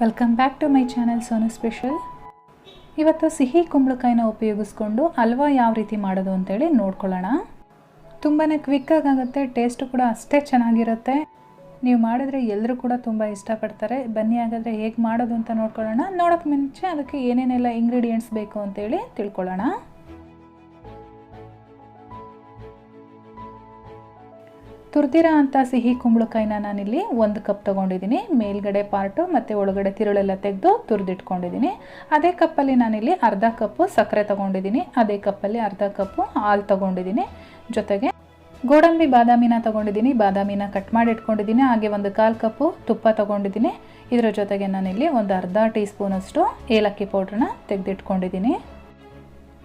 Welcome back to my channel sonusspecial. ಇವತ್ತು ಸಿಹಿ ಕುಂಬಳಕಾಯಿನ ಉಪಯೋಗಿಸ್ಕೊಂಡು ಹಲ್ವಾ ಯಾವ ರೀತಿ ಮಾಡೋದು ಅಂತೇಳಿ ನೋಡ್ಕೊಳ್ಳೋಣ. ತುಂಬಾ ಕ್ವಿಕ್ ಆಗುತ್ತೆ, ಟೇಸ್ಟ್ ಕೂಡ ಅಷ್ಟೇ ಚೆನ್ನಾಗಿರುತ್ತೆ. ನೀವು ಮಾಡಿದ್ರೆ ಎಲ್ಲರೂ ಕೂಡ ತುಂಬ ಇಷ್ಟಪಡ್ತಾರೆ. ಬನ್ನಿ ಹಾಗಾದರೆ ಹೇಗೆ ಮಾಡೋದು ಅಂತ ನೋಡ್ಕೊಳ್ಳೋಣ. ನೋಡೋಕ್ಕೆ ಮುಂಚೆ ಅದಕ್ಕೆ ಏನೇನೆಲ್ಲ ಇಂಗ್ರೀಡಿಯೆಂಟ್ಸ್ ಬೇಕು ಅಂತೇಳಿ ತಿಳ್ಕೊಳ್ಳೋಣ. ತುರಿದಿರೋ ಅಂಥ ಸಿಹಿ ಕುಂಬಳಕಾಯಿನ ನಾನಿಲ್ಲಿ 1 ಕಪ್ ತೊಗೊಂಡಿದ್ದೀನಿ. ಮೇಲ್ಗಡೆ ಪಾರ್ಟು ಮತ್ತು ಒಳಗಡೆ ತಿರುಳೆಲ್ಲ ತೆಗೆದು ತುರಿದಿಟ್ಕೊಂಡಿದ್ದೀನಿ. ಅದೇ ಕಪ್ಪಲ್ಲಿ ನಾನಿಲ್ಲಿ ಅರ್ಧ ಕಪ್ಪು ಸಕ್ಕರೆ ತೊಗೊಂಡಿದ್ದೀನಿ. ಅದೇ ಕಪ್ಪಲ್ಲಿ ಅರ್ಧ ಕಪ್ಪು ಹಾಲು ತೊಗೊಂಡಿದ್ದೀನಿ. ಜೊತೆಗೆ ಗೋಡಂಬಿ ಬಾದಾಮಿನ ತೊಗೊಂಡಿದ್ದೀನಿ. ಬಾದಾಮಿನ ಕಟ್ ಮಾಡಿ ಇಟ್ಕೊಂಡಿದ್ದೀನಿ. ಹಾಗೆ 1/4 ಕಪ್ಪು ತುಪ್ಪ ತೊಗೊಂಡಿದ್ದೀನಿ. ಇದರ ಜೊತೆಗೆ ನಾನಿಲ್ಲಿ ಒಂದು ಅರ್ಧ ಟೀ ಸ್ಪೂನಷ್ಟು ಏಲಕ್ಕಿ ಪೌಡ್ರನ್ನ ತೆಗೆದಿಟ್ಕೊಂಡಿದ್ದೀನಿ.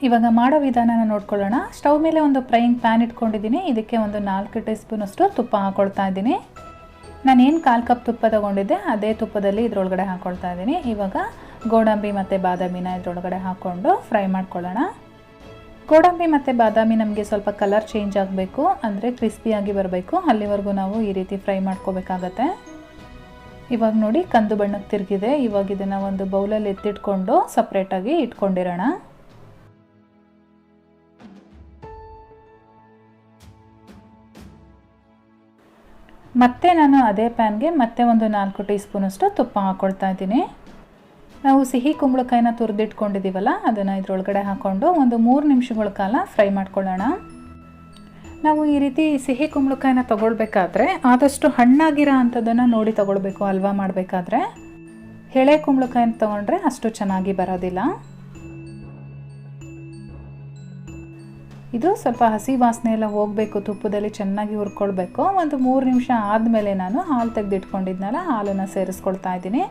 ಇವಾಗ ಮಾಡೋ ವಿಧಾನನ ನೋಡ್ಕೊಳ್ಳೋಣ. ಸ್ಟವ್ ಮೇಲೆ ಒಂದು ಫ್ರೈಯಿಂಗ್ ಪ್ಯಾನ್ ಇಟ್ಕೊಂಡಿದ್ದೀನಿ. ಇದಕ್ಕೆ ಒಂದು 4 ಟೀ ಸ್ಪೂನಷ್ಟು ತುಪ್ಪ ಹಾಕ್ಕೊಳ್ತಾ ಇದ್ದೀನಿ. ನಾನೇನು 1/4 ಕಪ್ ತುಪ್ಪ ತೊಗೊಂಡಿದ್ದೆ ಅದೇ ತುಪ್ಪದಲ್ಲಿ ಇದರೊಳಗಡೆ ಹಾಕ್ಕೊಳ್ತಾ ಇದ್ದೀನಿ. ಇವಾಗ ಗೋಡಂಬಿ ಮತ್ತು ಬಾದಾಮಿನ ಇದರೊಳಗಡೆ ಹಾಕ್ಕೊಂಡು ಫ್ರೈ ಮಾಡ್ಕೊಳ್ಳೋಣ. ಗೋಡಂಬಿ ಮತ್ತು ಬಾದಾಮಿ ನಮಗೆ ಸ್ವಲ್ಪ ಕಲರ್ ಚೇಂಜ್ ಆಗಬೇಕು, ಅಂದರೆ ಕ್ರಿಸ್ಪಿಯಾಗಿ ಬರಬೇಕು. ಅಲ್ಲಿವರೆಗೂ ನಾವು ಈ ರೀತಿ ಫ್ರೈ ಮಾಡ್ಕೋಬೇಕಾಗತ್ತೆ. ಇವಾಗ ನೋಡಿ ಕಂದು ಬಣ್ಣಕ್ಕೆ ತಿರುಗಿದೆ. ಇವಾಗ ಇದನ್ನು ಒಂದು ಬೌಲಲ್ಲಿ ಎತ್ತಿಟ್ಕೊಂಡು ಸಪ್ರೇಟಾಗಿ ಇಟ್ಕೊಂಡಿರೋಣ. ಮತ್ತೆ ನಾನು ಅದೇ ಪ್ಯಾನ್ಗೆ ಮತ್ತೆ ಒಂದು 4 ಟೀ ಸ್ಪೂನಷ್ಟು ತುಪ್ಪ ಹಾಕ್ಕೊಳ್ತಾ ಇದ್ದೀನಿ. ನಾವು ಸಿಹಿ ಕುಂಬಳಕಾಯಿನ ತುರಿದಿಟ್ಕೊಂಡಿದ್ದೀವಲ್ಲ, ಅದನ್ನು ಇದರೊಳಗಡೆ ಹಾಕ್ಕೊಂಡು ಒಂದು 3 ನಿಮಿಷಗಳ ಕಾಲ ಫ್ರೈ ಮಾಡ್ಕೊಳ್ಳೋಣ. ನಾವು ಈ ರೀತಿ ಸಿಹಿ ಕುಂಬಳಕಾಯಿನ ತೊಗೊಳ್ಬೇಕಾದ್ರೆ ಆದಷ್ಟು ಹಣ್ಣಾಗಿರೋ ಅಂಥದ್ದನ್ನು ನೋಡಿ ತೊಗೊಳ್ಬೇಕು. ಹಲ್ವಾ ಮಾಡಬೇಕಾದ್ರೆ ಎಳೆ ಕುಂಬಳಕಾಯಿನ ತೊಗೊಂಡ್ರೆ ಅಷ್ಟು ಚೆನ್ನಾಗಿ ಬರೋದಿಲ್ಲ. ಇದು ಸ್ವಲ್ಪ ಹಸಿ ವಾಸನೆ ಎಲ್ಲ ಹೋಗಬೇಕು, ತುಪ್ಪದಲ್ಲಿ ಚೆನ್ನಾಗಿ ಹುರ್ಕೊಳ್ಬೇಕು. ಒಂದು 3 ನಿಮಿಷ ಆದಮೇಲೆ ನಾನು ಹಾಲು ತೆಗೆದಿಟ್ಕೊಂಡಿದ್ನಲ್ಲ, ಹಾಲನ್ನು ಸೇರಿಸ್ಕೊಳ್ತಾ ಇದ್ದೀನಿ.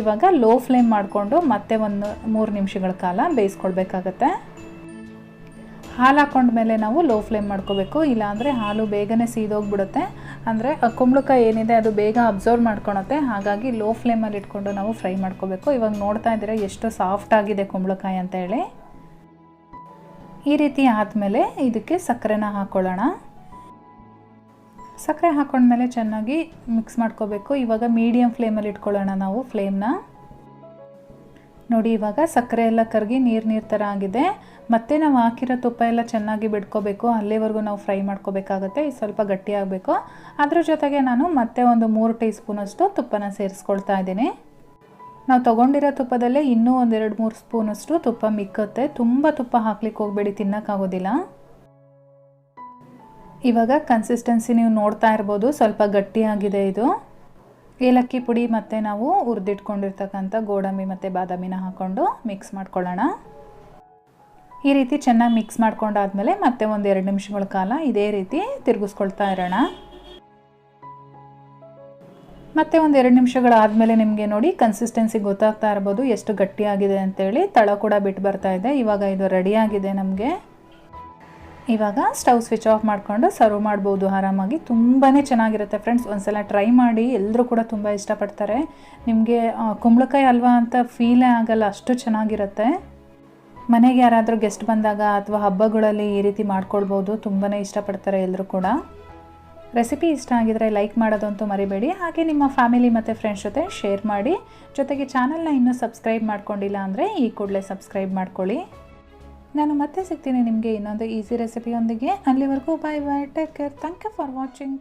ಇವಾಗ ಲೋ ಫ್ಲೇಮ್ ಮಾಡಿಕೊಂಡು ಮತ್ತೆ ಒಂದು 3 ನಿಮಿಷಗಳ ಕಾಲ ಬೇಯಿಸ್ಕೊಳ್ಬೇಕಾಗತ್ತೆ. ಹಾಲು ಹಾಕ್ಕೊಂಡ್ಮೇಲೆ ನಾವು ಲೋ ಫ್ಲೇಮ್ ಮಾಡ್ಕೋಬೇಕು, ಇಲ್ಲಾಂದರೆ ಹಾಲು ಬೇಗನೆ ಸೀದೋಗ್ಬಿಡುತ್ತೆ. ಅಂದರೆ ಕುಂಬಳಕಾಯಿ ಏನಿದೆ ಅದು ಬೇಗ ಅಬ್ಸರ್ವ್ ಮಾಡ್ಕೊಳುತ್ತೆ. ಹಾಗಾಗಿ ಲೋ ಫ್ಲೇಮಲ್ಲಿ ಇಟ್ಕೊಂಡು ನಾವು ಫ್ರೈ ಮಾಡ್ಕೋಬೇಕು. ಇವಾಗ ನೋಡ್ತಾ ಇದ್ದೀರಾ ಎಷ್ಟು ಸಾಫ್ಟ್ ಆಗಿದೆ ಕುಂಬಳಕಾಯಿ ಅಂತ ಹೇಳಿ. ಈ ರೀತಿ ಆದಮೇಲೆ ಇದಕ್ಕೆ ಸಕ್ಕರೆನ ಹಾಕ್ಕೊಳ್ಳೋಣ. ಸಕ್ಕರೆ ಹಾಕ್ಕೊಂಡ್ಮೇಲೆ ಚೆನ್ನಾಗಿ ಮಿಕ್ಸ್ ಮಾಡ್ಕೋಬೇಕು. ಇವಾಗ ಮೀಡಿಯಮ್ ಫ್ಲೇಮಲ್ಲಿ ಇಟ್ಕೊಳ್ಳೋಣ ನಾವು ಫ್ಲೇಮ್ನ. ನೋಡಿ ಇವಾಗ ಸಕ್ಕರೆ ಎಲ್ಲ ಕರಗಿ ನೀರು ಥರ ಆಗಿದೆ. ಮತ್ತು ನಾವು ಹಾಕಿರೋ ತುಪ್ಪ ಎಲ್ಲ ಚೆನ್ನಾಗಿ ಬಿಡ್ಕೋಬೇಕು. ಅಲ್ಲಿವರೆಗೂ ನಾವು ಫ್ರೈ ಮಾಡ್ಕೋಬೇಕಾಗತ್ತೆ. ಇದು ಸ್ವಲ್ಪ ಗಟ್ಟಿ ಆಗಬೇಕು. ಅದ್ರ ಜೊತೆಗೆ ನಾನು ಮತ್ತೆ ಒಂದು 3 ಟೀ ಸ್ಪೂನಷ್ಟು ತುಪ್ಪನ ಸೇರಿಸ್ಕೊಳ್ತಾ ಇದ್ದೀನಿ. ನಾವು ತೊಗೊಂಡಿರೋ ತುಪ್ಪದಲ್ಲೇ ಇನ್ನೂ ಒಂದು 2-3 ಸ್ಪೂನಷ್ಟು ತುಪ್ಪ ಮಿಕ್ಕುತ್ತೆ. ತುಂಬ ತುಪ್ಪ ಹಾಕ್ಲಿಕ್ಕೆ ಹೋಗಬೇಡಿ, ತಿನ್ನೋಕ್ಕಾಗೋದಿಲ್ಲ. ಇವಾಗ ಕನ್ಸಿಸ್ಟೆನ್ಸಿ ನೀವು ನೋಡ್ತಾ ಇರ್ಬೋದು, ಸ್ವಲ್ಪ ಗಟ್ಟಿಯಾಗಿದೆ ಇದು. ಏಲಕ್ಕಿ ಪುಡಿ ಮತ್ತು ನಾವು ಹುರಿದಿಟ್ಕೊಂಡಿರ್ತಕ್ಕಂಥ ಗೋಡಂಬಿ ಮತ್ತು ಬಾದಾಮಿನ ಹಾಕ್ಕೊಂಡು ಮಿಕ್ಸ್ ಮಾಡ್ಕೊಳ್ಳೋಣ. ಈ ರೀತಿ ಚೆನ್ನಾಗಿ ಮಿಕ್ಸ್ ಮಾಡ್ಕೊಂಡಾದ್ಮೇಲೆ ಮತ್ತೆ ಒಂದು 2 ನಿಮಿಷಗಳ ಕಾಲ ಇದೇ ರೀತಿ ತಿರುಗಿಸ್ಕೊಳ್ತಾ ಇರೋಣ. ಮತ್ತು ಒಂದು 2 ನಿಮಿಷಗಳಾದಮೇಲೆ ನಿಮಗೆ ನೋಡಿ ಕನ್ಸಿಸ್ಟೆನ್ಸಿ ಗೊತ್ತಾಗ್ತಾ ಇರ್ಬೋದು ಎಷ್ಟು ಗಟ್ಟಿಯಾಗಿದೆ ಅಂತೇಳಿ. ತಳ ಕೂಡ ಬಿಟ್ಟು ಬರ್ತಾ ಇದೆ. ಇವಾಗ ಇದು ರೆಡಿಯಾಗಿದೆ ನಮಗೆ. ಇವಾಗ ಸ್ಟವ್ ಸ್ವಿಚ್ ಆಫ್ ಮಾಡಿಕೊಂಡು ಸರ್ವ್ ಮಾಡ್ಬೋದು ಆರಾಮಾಗಿ. ತುಂಬಾ ಚೆನ್ನಾಗಿರುತ್ತೆ ಫ್ರೆಂಡ್ಸ್. ಒಂದ್ಸಲ ಟ್ರೈ ಮಾಡಿ, ಎಲ್ಲರೂ ಕೂಡ ತುಂಬ ಇಷ್ಟಪಡ್ತಾರೆ. ನಿಮಗೆ ಕುಂಬಳಕಾಯಿ ಹಲ್ವಾ ಅಂತ ಫೀಲೇ ಆಗಲ್ಲ, ಅಷ್ಟು ಚೆನ್ನಾಗಿರುತ್ತೆ. ಮನೆಗೆ ಯಾರಾದರೂ ಗೆಸ್ಟ್ ಬಂದಾಗ ಅಥವಾ ಹಬ್ಬಗಳಲ್ಲಿ ಈ ರೀತಿ ಮಾಡ್ಕೊಳ್ಬೋದು. ತುಂಬಾ ಇಷ್ಟಪಡ್ತಾರೆ ಎಲ್ಲರೂ ಕೂಡ. ರೆಸಿಪಿ ಇಷ್ಟ ಆಗಿದರೆ ಲೈಕ್ ಮಾಡೋದಂತೂ ಮರಿಬೇಡಿ. ಹಾಗೆ ನಿಮ್ಮ ಫ್ಯಾಮಿಲಿ ಮತ್ತು ಫ್ರೆಂಡ್ಸ್ ಜೊತೆ ಶೇರ್ ಮಾಡಿ. ಜೊತೆಗೆ ಚಾನಲ್ನ ಇನ್ನೂ ಸಬ್ಸ್ಕ್ರೈಬ್ ಮಾಡ್ಕೊಂಡಿಲ್ಲ ಅಂದರೆ ಈ ಕೂಡಲೇ ಸಬ್ಸ್ಕ್ರೈಬ್ ಮಾಡ್ಕೊಳ್ಳಿ. ನಾನು ಮತ್ತೆ ಸಿಗ್ತೀನಿ ನಿಮಗೆ ಇನ್ನೊಂದು ಈಸಿ ರೆಸಿಪಿಯೊಂದಿಗೆ. ಅಲ್ಲಿವರೆಗೂ bye bye, take care, thank you for watching.